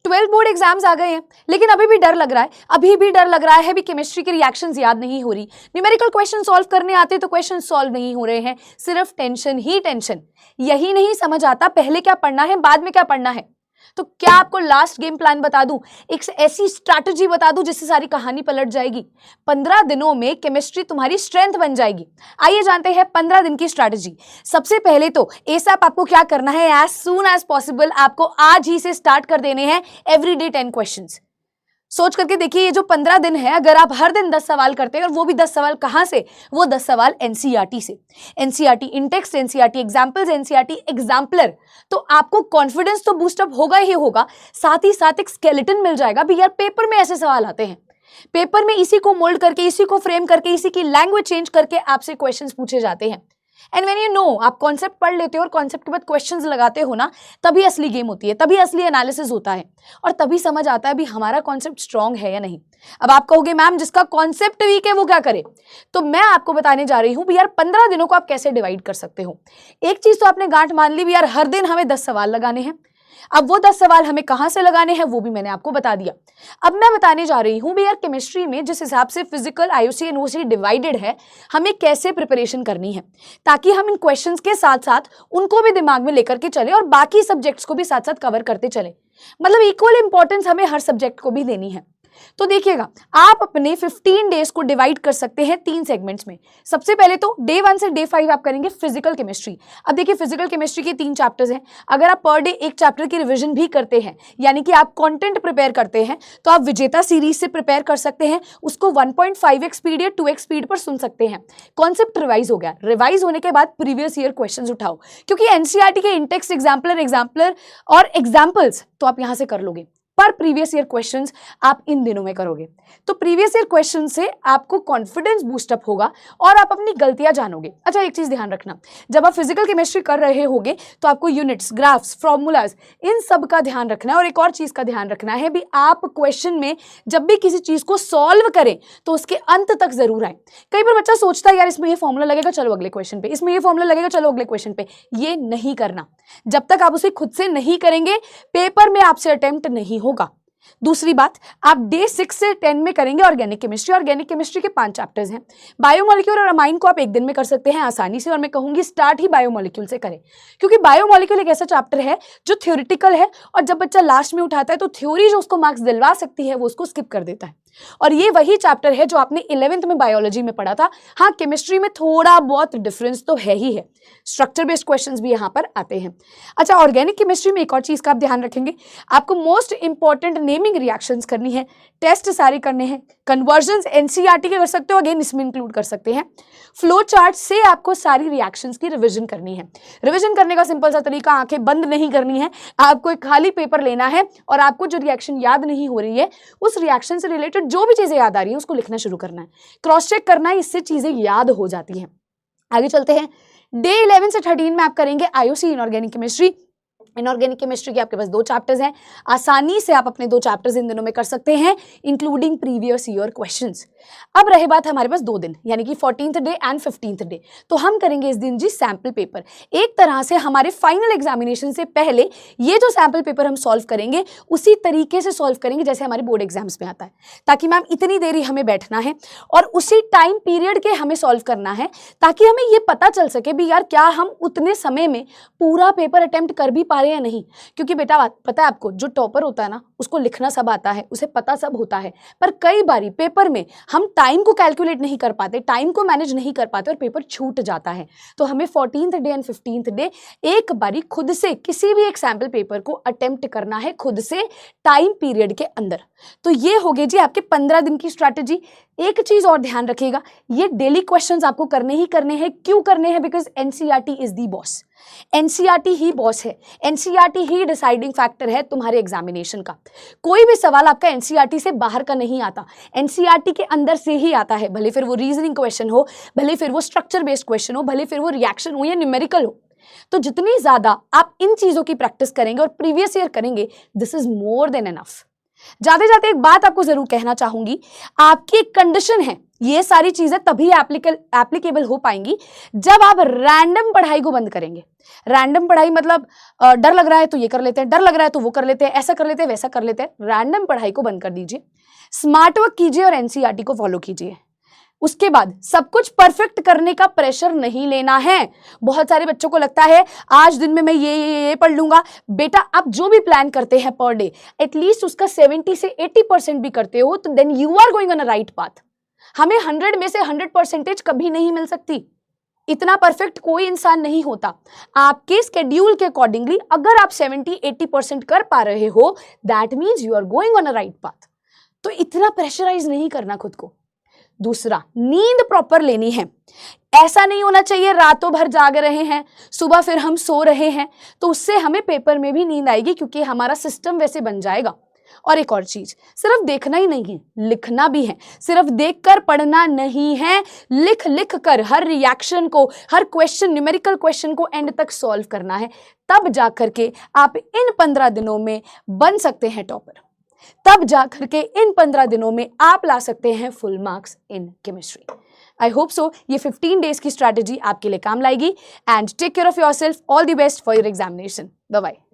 12 board exams आ गए हैं, लेकिन अभी भी डर लग रहा है, अभी भी डर लग रहा है भी केमिस्ट्री की रिएक्शंस याद नहीं हो रही, न्यूमेरिकल क्वेश्चन सॉल्व करने आते तो क्वेश्चन सॉल्व नहीं हो रहे हैं, सिर्फ टेंशन ही टेंशन, यही नहीं समझ आता पहले क्या पढ़ना है बाद में क्या पढ़ना है। तो क्या आपको लास्ट गेम प्लान बता दूं, एक ऐसी स्ट्रैटेजी बता दूं जिससे सारी कहानी पलट जाएगी। 15 दिनों में केमिस्ट्री तुम्हारी स्ट्रेंथ बन जाएगी। आइए जानते हैं 15 दिन की स्ट्रैटेजी। सबसे पहले तो एसएप आपको क्या करना है, एज सून एज पॉसिबल आपको आज ही से स्टार्ट कर देने हैं एवरीडे 10 क्वेश्चंस। सोच करके देखिए, ये जो 15 दिन है, अगर आप हर दिन 10 सवाल करते हैं, और वो भी 10 सवाल कहां से, वो 10 सवाल एनसीईआरटी से, NCERT in-text, NCERT examples, NCERT exemplar, तो आपको कॉन्फिडेंस तो बूस्टअप होगा ही होगा, साथ ही साथ एक स्केलेटन मिल जाएगा भी यार पेपर में ऐसे सवाल आते हैं, पेपर में इसी को मोल्ड करके, इसी को फ्रेम करके, इसी की लैंग्वेज चेंज करके आपसे क्वेश्चंस पूछे जाते हैं। एंड व्हेन यू नो, आप कॉन्सेप्ट पढ़ लेते हो और कॉन्सेप्ट के बाद क्वेश्चंस लगाते हो ना, तभी असली गेम होती है, तभी असली एनालिसिस होता है, और तभी समझ आता है भी हमारा कॉन्सेप्ट स्ट्रांग है या नहीं। अब आप कहोगे मैम जिसका कॉन्सेप्ट वीक है वो क्या करे, तो मैं आपको बताने जा रही हूं भी यार 15 दिनों को आप कैसे डिवाइड कर सकते हो। एक चीज तो आपने गांठ मान ली भी यार हर दिन हमें 10 सवाल लगाने हैं। अब वो 10 सवाल हमें कहां से लगाने हैं वो भी मैंने आपको बता दिया। अब मैं बताने जा रही हूं भी यार केमिस्ट्री में जिस हिसाब से फिजिकल, आईयूसी, एनओसी डिवाइडेड है, हमें कैसे प्रिपरेशन करनी है ताकि हम इन क्वेश्चंस के साथ साथ उनको भी दिमाग में लेकर के चले और बाकी सब्जेक्ट्स को भी साथ साथ कवर करते चले। मतलब इक्वल इंपॉर्टेंस हमें हर सब्जेक्ट को भी देनी है। तो देखिएगा, आप अपने 15 डेज को डिवाइड कर सकते हैं 3 सेगमेंट्स में। सबसे पहले तो डे 1 से डे 5 आप करेंगे फिजिकल केमिस्ट्री। अब देखिए, फिजिकल केमिस्ट्री के 3 चैप्टर्स हैं। अगर आप पर डे एक चैप्टर की रिवीजन भी करते हैं, यानी कि आप कंटेंट प्रिपेयर करते हैं, तो आप विजेता सीरीज से प्रिपेयर कर सकते हैं, उसको 1.5x स्पीड या 2x स्पीड पर सुन सकते हैं। कॉन्सेप्ट रिवाइज हो गया, रिवाइज होने के बाद प्रीवियस ईयर क्वेश्चन उठाओ, क्योंकि एनसीईआरटी के इंटेक्स्ट, एग्जाम्पलर और एग्जाम्पल्स तो आप यहां से कर लोगे, पर प्रीवियस ईयर क्वेश्चंस आप इन दिनों में करोगे। तो प्रीवियस ईयर क्वेश्चन से आपको कॉन्फिडेंस बूस्टअप होगा और आप अपनी गलतियां जानोगे। अच्छा, एक चीज ध्यान रखना, जब आप फिजिकल केमिस्ट्री कर रहे होगे तो आपको यूनिट्स, ग्राफ्स, फॉर्मूलाज, इन सब का ध्यान रखना है। और एक और चीज का ध्यान रखना है भी आप क्वेश्चन में जब भी किसी चीज को सॉल्व करें तो उसके अंत तक जरूर आए। कई बार बच्चा सोचता है यार इसमें ये फॉर्मूला लगेगा, चलो अगले क्वेश्चन पे, इसमें ये फॉर्मूला लगेगा, चलो अगले क्वेश्चन पे। ये नहीं करना, जब तक आप उसे खुद से नहीं करेंगे पेपर में आपसे अटेम्प्ट नहीं होगा। दूसरी बात, आप डे 6 से 10 में करेंगे ऑर्गेनिक केमिस्ट्री। ऑर्गेनिक केमिस्ट्री के 5 चैप्टर्स हैं। बायोमोलिक्यूल और अमाइन को आप एक दिन में कर सकते हैं आसानी से, और मैं कहूंगी स्टार्ट ही बायोमोलिक्यूल से करें, क्योंकि बायोमोलिक्यूल एक ऐसा चैप्टर है जो थ्योरेटिकल है, और जब बच्चा लास्ट में उठाता है तो थ्योरी जो उसको मार्क्स दिलवा सकती है वो उसको स्किप कर देता है। और ये वही चैप्टर है जो आपने 11th में बायोलॉजी में पढ़ा था। हाँ, केमिस्ट्री में थोड़ा बहुत डिफरेंस तो है ही है, स्ट्रक्चर बेस्ड क्वेश्चंस भी यहाँ पर आते हैं। अच्छा, ऑर्गेनिक केमिस्ट्री में एक और चीज का आप ध्यान रखेंगे, आपको मोस्ट इंपॉर्टेंट नेमिंग रिएक्शंस करनी है, टेस्ट सारे करने हैं, कन्वर्जन्स एनसीईआरटी के कर सकते हो, अगेन इसमें इंक्लूड कर सकते हैं। फ्लो चार्ट से आपको सारी रिएक्शंस की रिवीजन करनी है। रिवीजन करने का सिंपल सा तरीका, आंखें बंद नहीं करनी है, आपको एक खाली पेपर लेना है और आपको जो रिएक्शन याद नहीं हो रही है उस रिएक्शन से रिलेटेड जो भी चीजें याद आ रही है उसको लिखना शुरू करना है, क्रॉस चेक करना है, इससे चीजें याद हो जाती हैं। आगे चलते हैं, डे 11 से 13 में आप करेंगे IUC, inorganic chemistry. Inorganic chemistry के आपके पास 2 चैप्टर्स हैं, आसानी से आप अपने 2 चैप्टर्स इन दिनों में कर सकते हैं, इंक्लूडिंग प्रीवियस ईयर क्वेश्चंस। अब रहे बात हमारे पास 2 दिन, यानी कि 14th day and 15th day, तो हम करेंगे इस दिन जी सैंपल पेपर। एक तरह से हमारे फाइनल एग्जामिनेशन से पहले ये जो सैंपल पेपर हम सॉल्व करेंगे उसी तरीके से सॉल्व करेंगे जैसे हमारे बोर्ड एग्जाम्स में आता है, ताकि मैम इतनी देरी हमें बैठना है और उसी टाइम पीरियड के हमें सॉल्व करना है, ताकि हमें ये पता चल सके भी यार क्या हम उतने समय में पूरा पेपर अटेम्प्ट कर भी पा रहे हैं या नहीं। क्योंकि बेटा पता है आपको, जो टॉपर होता है ना उसको लिखना सब आता है, उसे पता सब होता है, पर कई बारी पेपर में हम टाइम को कैलकुलेट नहीं कर पाते, टाइम को मैनेज नहीं कर पाते और पेपर छूट जाता है। तो हमें 14th day and 15th day एक बारी खुद से किसी भी एक सैंपल पेपर को अटेम्प्ट करना है, खुद से टाइम पीरियड के अंदर। तो ये हो गए जी आपके 15 दिन की स्ट्रैटेजी। एक चीज और ध्यान रखिएगा, ये डेली क्वेश्चंस आपको करने ही करने हैं। क्यों करने हैं? Because NCERT is the boss, NCERT he boss है, एनसीईआरटी ही डिसाइडिंग फैक्टर है तुम्हारे एग्जामिनेशन का। कोई भी सवाल आपका एनसीईआरटी से बाहर का नहीं आता, एनसीईआरटी के अंदर से ही आता है, भले फिर वो रीजनिंग क्वेश्चन हो, भले फिर वो स्ट्रक्चर बेस्ड क्वेश्चन हो, भले फिर वो रिएक्शन हो या न्यूमेरिकल हो। तो जितनी ज्यादा आप इन चीजों की प्रैक्टिस करेंगे और प्रीवियस ईयर करेंगे, this is more than enough. जाते जाते एक बात आपको जरूर कहना चाहूंगी, आपकी एक कंडीशन है ये सारी चीजें तभी एप्लीकेबल हो पाएंगी जब आप रैंडम पढ़ाई को बंद करेंगे। रैंडम पढ़ाई मतलब डर लग रहा है तो ये कर लेते हैं, डर लग रहा है तो वो कर लेते हैं, ऐसा कर लेते हैं, वैसा कर लेते हैं। रैंडम पढ़ाई को बंद कर दीजिए, स्मार्ट वर्क कीजिए और एनसीईआरटी को फॉलो कीजिए। उसके बाद सब कुछ परफेक्ट करने का प्रेशर नहीं लेना है। बहुत सारे बच्चों को लगता है आज दिन में मैं ये पढ़ लूंगा। बेटा, आप जो भी प्लान करते हैं पर डे, एटलीस्ट उसका 70 से 80% भी करते हो तो then you are going on a right path. हमें 100 में से 100% कभी नहीं मिल सकती। इतना परफेक्ट कोई इंसान नहीं होता। आपके स्केड्यूल के अकॉर्डिंगली अगर आप 70-80% कर पा रहे हो, that means you are going on a right path. तो इतना प्रेशराइज नहीं करना खुद को। दूसरा, नींद प्रॉपर लेनी है। ऐसा नहीं होना चाहिए रातों भर जाग रहे हैं, सुबह फिर हम सो रहे हैं, तो उससे हमें पेपर में भी नींद आएगी क्योंकि हमारा सिस्टम वैसे बन जाएगा। और एक और चीज, सिर्फ देखना ही नहीं है, लिखना भी है। सिर्फ देखकर पढ़ना नहीं है, लिख लिख कर हर रिएक्शन को, हर क्वेश्चन, न्यूमेरिकल क्वेश्चन को एंड तक सॉल्व करना है। तब जाकर के आप इन 15 दिनों में बन सकते हैं टॉपर। तब जाकर के इन 15 दिनों में आप ला सकते हैं full marks in chemistry. I hope so ये 15 डेज की स्ट्रैटेजी आपके लिए काम लाएगी। And take care of yourself. All the best for your examination. Bye bye.